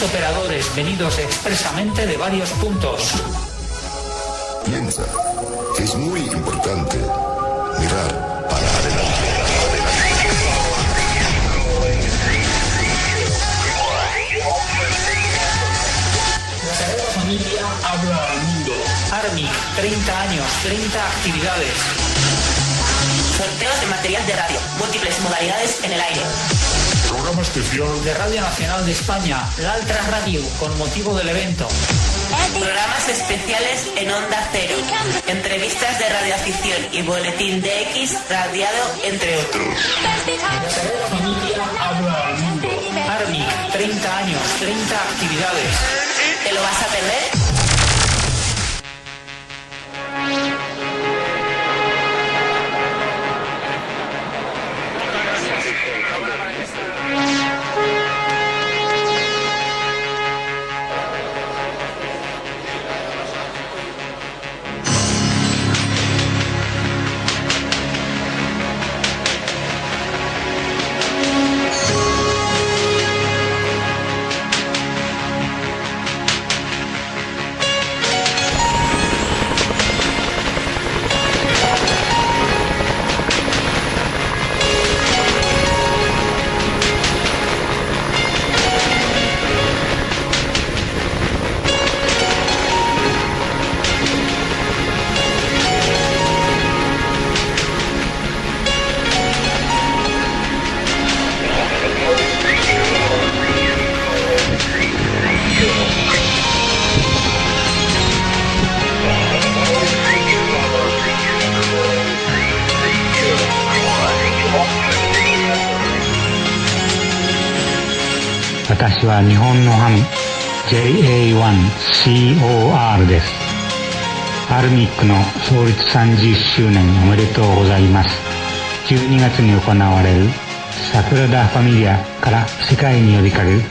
6 operadores venidos expresamente de varios puntos. Piensa que es muy importante mirar para adelante. La Sagrada Familia habla al mundo. Army, 30 años, 30 actividades. Sorteos de material de radio, múltiples modalidades en el aire. Programa especial De Radio Nacional de España, la Altra Radio, con motivo del evento. Programas especiales en Onda Cero. Entrevistas de radioafición y boletín DX radiado, entre otros. La Sagrada Familia habla al mundo. Army, 30 años, 30 actividades. ¿Te lo vas a perder?私は日本のハム JA1COR です。アルミックの創立30周年おめでとうございます。12月に行われるサグラダ・ファミリアから世界に呼びかける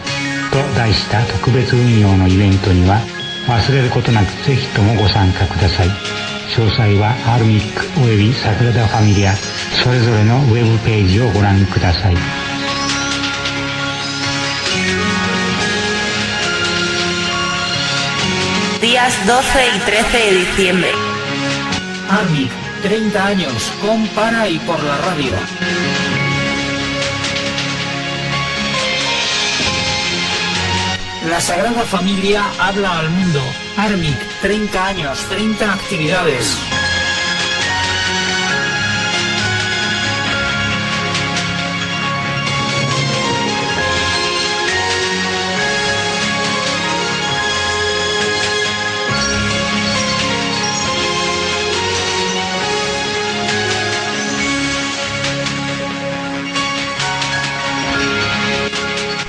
と題した特別運用のイベントには忘れることなくぜひともご参加ください。詳細はアルミックおよびサグラダ・ファミリアそれぞれのウェブページをご覧ください。Días 12 y 13 de diciembre. Army, 30 años, con, para y por la radio. La Sagrada Familia habla al mundo. Army, 30 años, 30 actividades.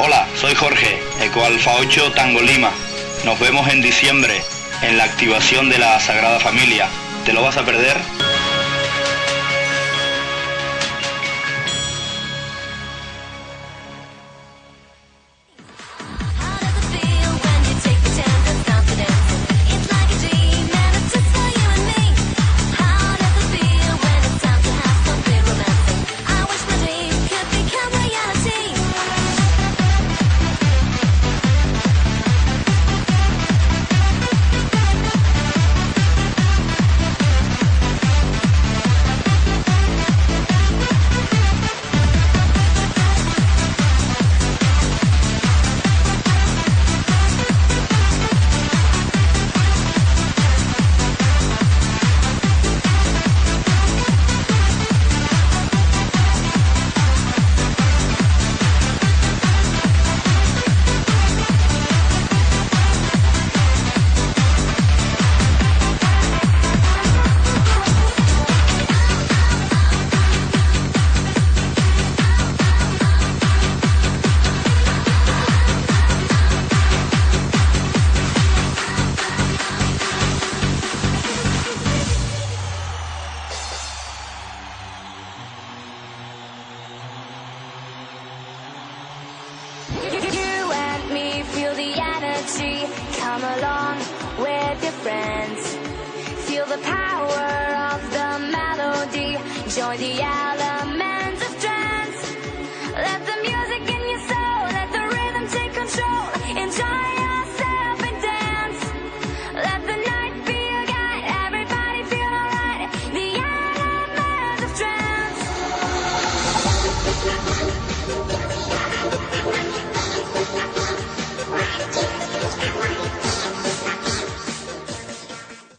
Hola, soy Jorge, Eco Alfa 8 Tango Lima. Nos vemos en diciembre en la activación de la Sagrada Familia. ¿Te lo vas a perder? Come along with your friends. Feel the power of the melody. Join the